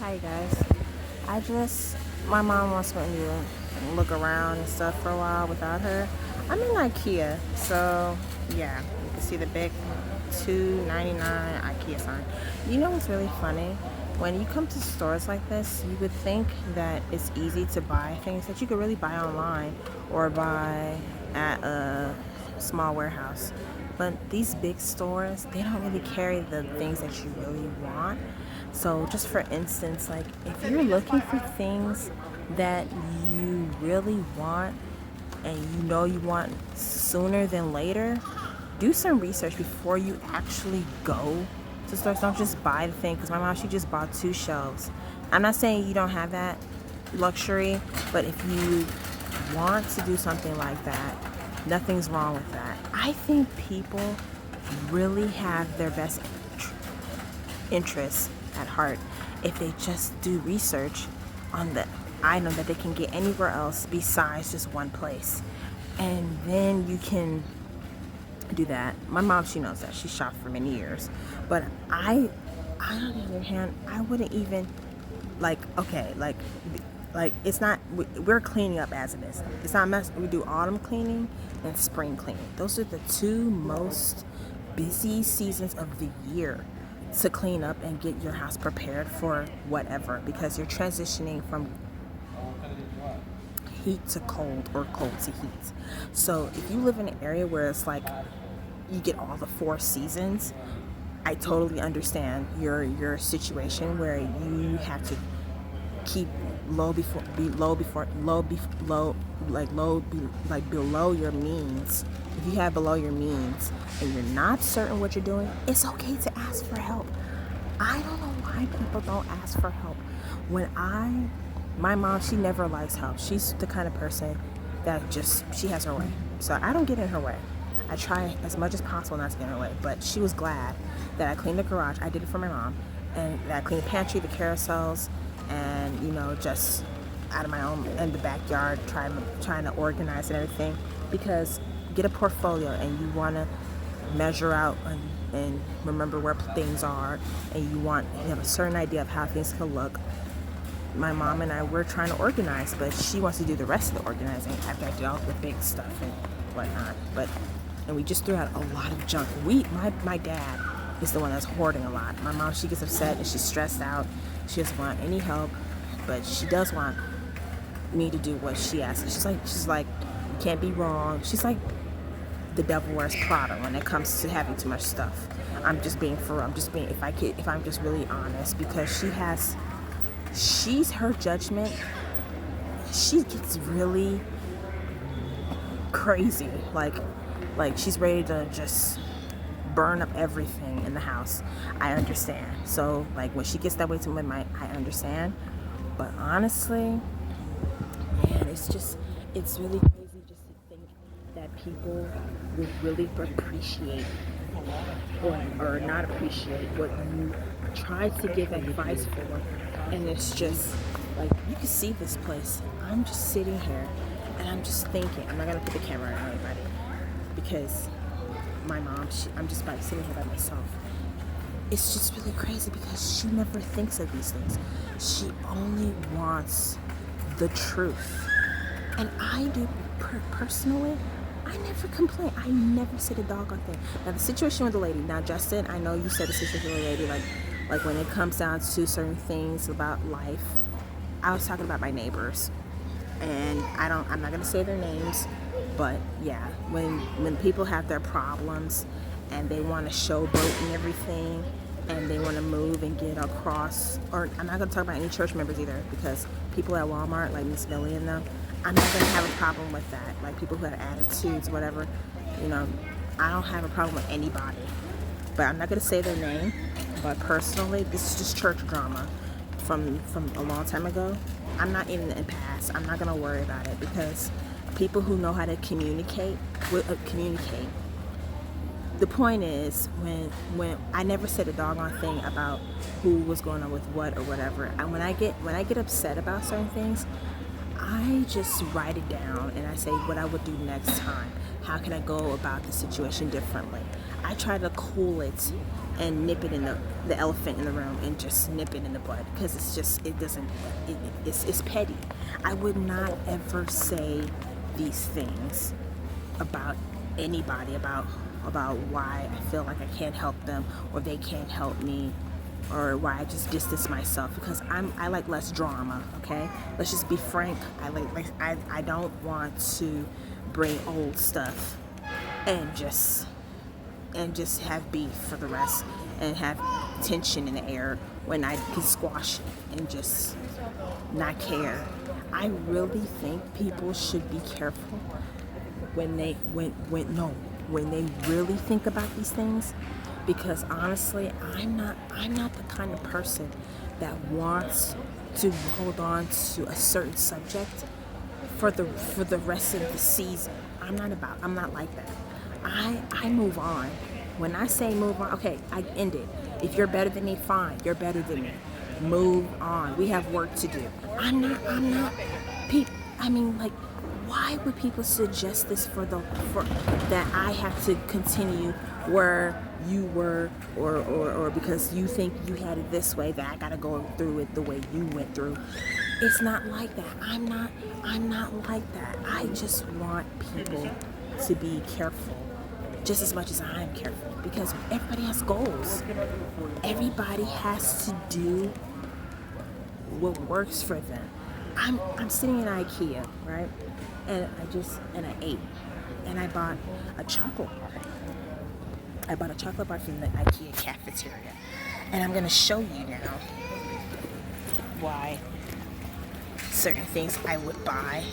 Hi guys. My mom wants me to look around and stuff for a while without her. I'm in IKEA, so yeah, you can see the big $2.99 IKEA sign. You know what's really funny? When you come to stores like this, you would think that it's easy to buy things that you could really buy online or buy at a small warehouse. But these big stores, they don't really carry the things that you really want. So just for instance, like if you're looking for things that you really want and you know you want sooner than later, do some research before you actually go to stores. Don't just buy the thing, because my mom, she just bought 2 shelves. I'm not saying you don't have that luxury, but if you want to do something like that, nothing's wrong with that. I think people really have their best interests at heart if they just do research on the item that they can get anywhere else besides just one place. And then you can do that. My mom, she knows that. She shopped for many years. But on the other hand, I wouldn't even, like it's not, we're cleaning up as it is. It's not mess. We do autumn cleaning and spring cleaning. Those are the two most busy seasons of the year to clean up and get your house prepared for whatever, because you're transitioning from heat to cold or cold to heat. So if you live in an area where it's like you get all the 4 seasons, I totally understand your situation where you have to keep low before be low before low be low like low be like below your means. If you have below your means and you're not certain what you're doing, it's okay to ask for help. I don't know why people don't ask for help. My mom, she never likes help. She's the kind of person that she has her way. So I don't get in her way. I try as much as possible not to get in her way. But she was glad that I cleaned the garage. I did it for my mom. And that I cleaned the pantry, the carousels, and just out of my own in the backyard, trying to organize and everything. Because get a portfolio and you want to measure out and remember where things are, and you have a certain idea of how things can look. My mom and I, we're trying to organize, but she wants to do the rest of the organizing after I do all the big stuff and whatnot. And we just threw out a lot of junk. My dad is the one that's hoarding a lot. My mom, she gets upset and she's stressed out. She doesn't want any help, but she does want me to do what she asks. She's like, you can't be wrong. She's like the devil wears Prada when it comes to having too much stuff. I'm just being for real. If I'm just really honest, because she's her judgment, she gets really crazy. Like she's ready to just burn up everything in the house. I understand. So like when she gets that way to my mind, I understand. But honestly, man, it's really crazy just to think that people would really appreciate or not appreciate what you try to give advice for. And it's just like, you can see this place. I'm just sitting here and I'm just thinking. I'm not gonna put the camera on anybody because my mom, I'm just sitting here by myself. It's just really crazy because she never thinks of these things. She only wants the truth. And I do personally, I never complain. I never said a doggone thing. Now the situation with the lady. Now Justin, I know you said the situation with the lady, like when it comes down to certain things about life. I was talking about my neighbors, and I'm not gonna say their names, but yeah, when people have their problems and they want to showboat and everything, and they want to move and get across, or I'm not gonna talk about any church members either, because people at Walmart, like Miss Millie and them, I'm not gonna have a problem with that. Like people who have attitudes, whatever, I don't have a problem with anybody. But I'm not gonna say their name. But personally, this is just church drama from a long time ago. I'm not in the impasse. I'm not gonna worry about it, because people who know how to communicate will communicate. The point is, when I never said a doggone thing about who was going on with what or whatever. And when I get upset about certain things, I just write it down and I say what I would do next time. How can I go about the situation differently? I try to cool it and nip it in the elephant in the room and just nip it in the bud, because it's just, it doesn't, it's petty. I would not ever say these things about anybody, about why I feel like I can't help them or they can't help me, or why I just distance myself, because I like less drama. Okay, let's just be frank. I don't want to bring old stuff and just have beef for the rest and have tension in the air when I can squash it and just not care. I really think people should be careful when they really think about these things, because honestly, I'm not the kind of person that wants to hold on to a certain subject for the rest of the season. I'm not like that. I move on. When I say move on, okay, I end it. If you're better than me, fine. You're better than me. Move on. We have work to do. I'm not people. I mean, like, why would people suggest this for that I have to continue where you were, or because you think you had it this way, that I gotta go through it the way you went through? It's not like that. I'm not like that. I just want people to be careful just as much as I'm careful, because everybody has goals. Everybody has to do what works for them. I'm sitting in IKEA, right? And I ate, and I bought a chocolate bar. I bought a chocolate bar from the IKEA cafeteria, and I'm gonna show you now why certain things I would buy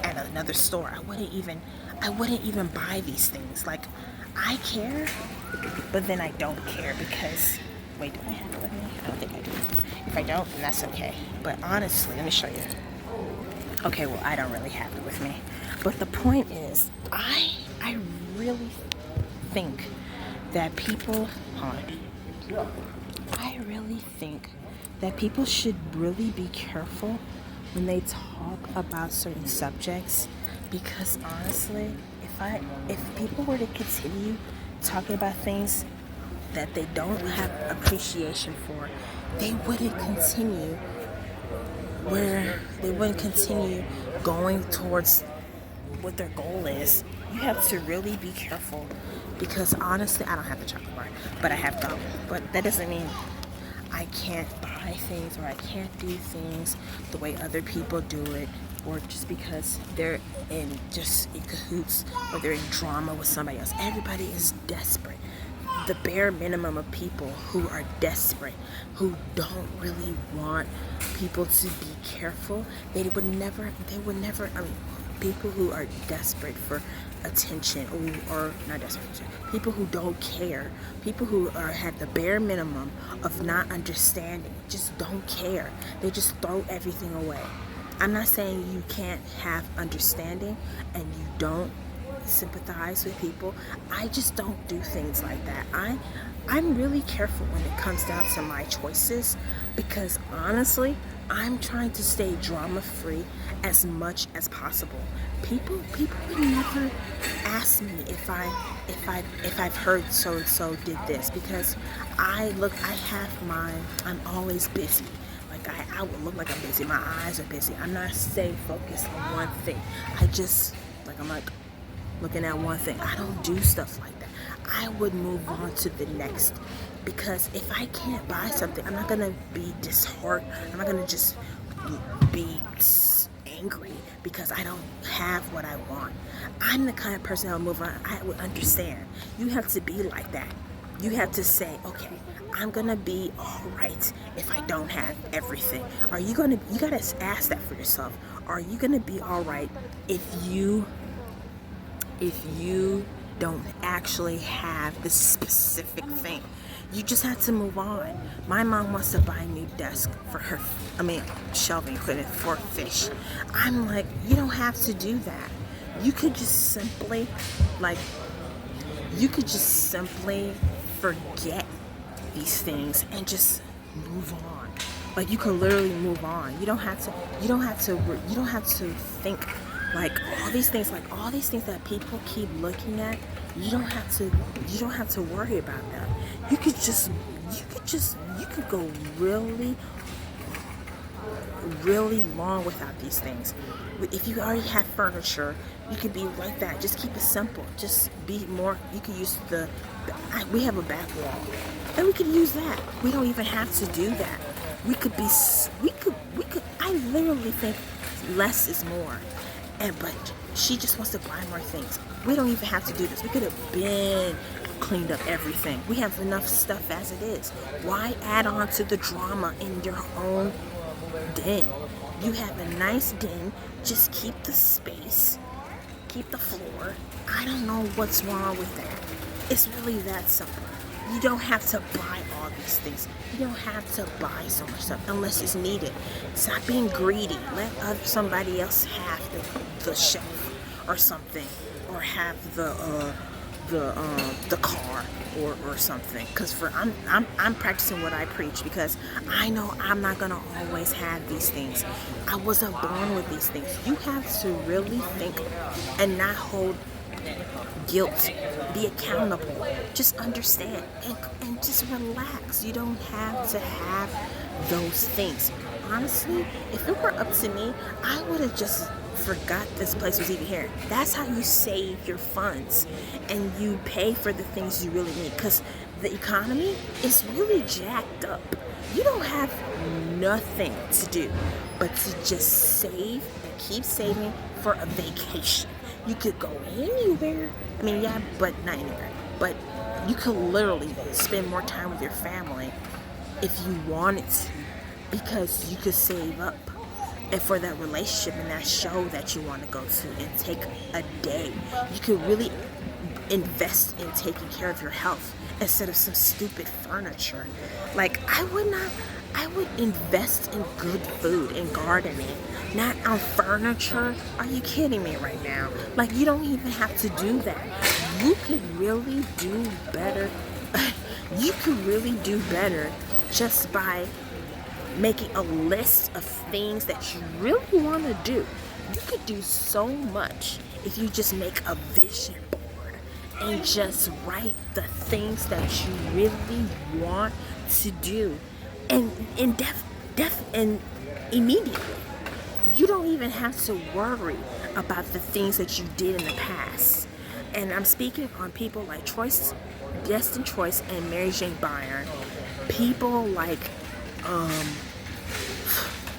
at another store. I wouldn't even buy these things. Like, I care, but then I don't care, because wait, do I have it with me? I don't think I do. If I don't, then that's okay. But honestly, let me show you. Okay, well, I don't really have it with me. But the point is, I really think that people, I really think that people should really be careful when they talk about certain subjects, because honestly, if people were to continue talking about things that they don't have appreciation for, they wouldn't continue going towards what their goal is. You have to really be careful, because honestly, I don't have the chocolate bar, but I have gum. But that doesn't mean I can't buy things or I can't do things the way other people do it, or just because they're in cahoots or they're in drama with somebody else. Everybody is desperate. The bare minimum of people who are desperate, who don't really want people to be careful, they would never, I mean, people who are desperate for attention, or not desperate, people who don't care, people who have the bare minimum of not understanding, just don't care. They just throw everything away. I'm not saying you can't have understanding and you don't sympathize with people. I just don't do things like that. I'm really careful when it comes down to my choices, because honestly, I'm trying to stay drama free as much as possible. People would never ask me if I've heard so and so did this, because I'm always busy. Like, I would look like I'm busy. My eyes are busy. I'm not staying focused on one thing. I'm like looking at one thing. I don't do stuff like that. I would move on to the next, because if I can't buy something, I'm not gonna be disheartened. I'm not gonna just be angry because I don't have what I want. I'm the kind of person that will move on. I would understand. You have to be like that. You have to say, okay, I'm gonna be all right if I don't have everything. You gotta ask that for yourself. Are you gonna be all right if you don't actually have this specific thing? You just have to move on. My mom wants to buy a new desk for shelving equipment for fish. I'm like, you don't have to do that. You could just simply forget these things and just move on. Like, you can literally move on. You don't have to think Like all these things that people keep looking at, you don't have to worry about them. You could go really, really long without these things. If you already have furniture, you could be like that. Just keep it simple. Just be more. You could use we have a back wall, and we could use that. We don't even have to do that. We could. I literally think less is more, but she just wants to buy more things. We don't even have to do this. We could have been cleaned up everything. We have enough stuff as it is. Why add on to the drama in your own den? You have a nice den. Just keep the space, keep the floor. I don't know what's wrong with that. It's really that simple. You don't have to buy all these things. You don't have to buy so much stuff unless it's needed. Stop being greedy. Let somebody else have the shelf or something, or have the car or something. Because I'm practicing what I preach, because I know I'm not gonna always have these things. I wasn't born with these things. You have to really think and not hold guilt. Be accountable. Just understand and just relax. You don't have to have those things. Honestly, if it were up to me, I would have just forgot this place was even here. That's how you save your funds and you pay for the things you really need, because the economy is really jacked up. You don't have nothing to do but to just save and keep saving for a vacation. You could go anywhere. I mean, yeah, but not anywhere. But you could literally spend more time with your family if you wanted to, because you could save up and for that relationship and that show that you want to go to and take a day. You could really invest in taking care of your health instead of some stupid furniture. Like, I would invest in good food and gardening, not on furniture. Are you kidding me right now? Like, you don't even have to do that. You could really do better. You could really do better just by making a list of things that you really want to do. You could do so much if you just make a vision board and just write the things that you really want to do, and immediately. You don't even have to worry about the things that you did in the past. And I'm speaking on people like Destin Choice and Mary Jane Byron. People like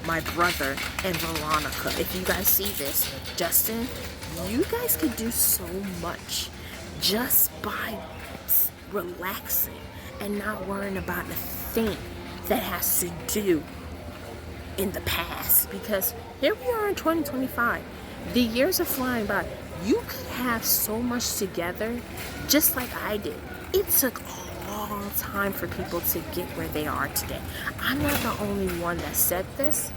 my brother and Veronica. If you guys see this, Justin, you guys could do so much just by relaxing and not worrying about the thing that has to do in the past. Because here we are in 2025. The years are flying by. You could have so much together just like I did. It took a long time for people to get where they are today. I'm not the only one that said this,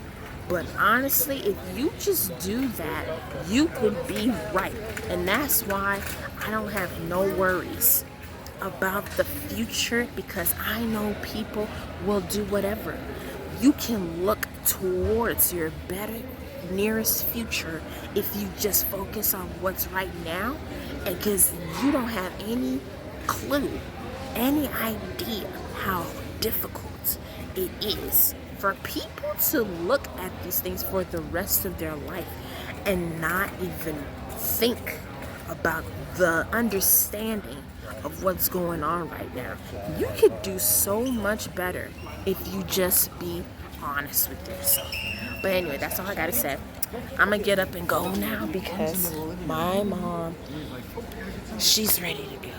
but honestly, if you just do that, you could be right. And that's why I don't have no worries about the future, because I know people will do whatever. You can look towards your better nearest future if you just focus on what's right now, and because you don't have any clue, any idea how difficult it is for people to look at these things for the rest of their life and not even think about the understanding of what's going on right now. You could do so much better if you just be honest with yourself. But anyway, that's all I gotta say. I'm gonna get up and go now because my mom, she's ready to go.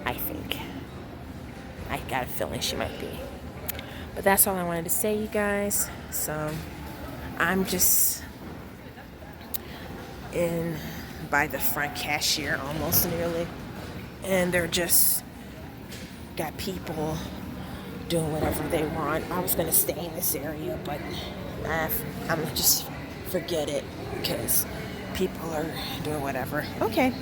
I think. I got a feeling she might be. But that's all I wanted to say, you guys. So I'm just in by the front cashier almost nearly. And they're just got people doing whatever they want. I was going to stay in this area, but I'm going to just forget it because people are doing whatever. Okay.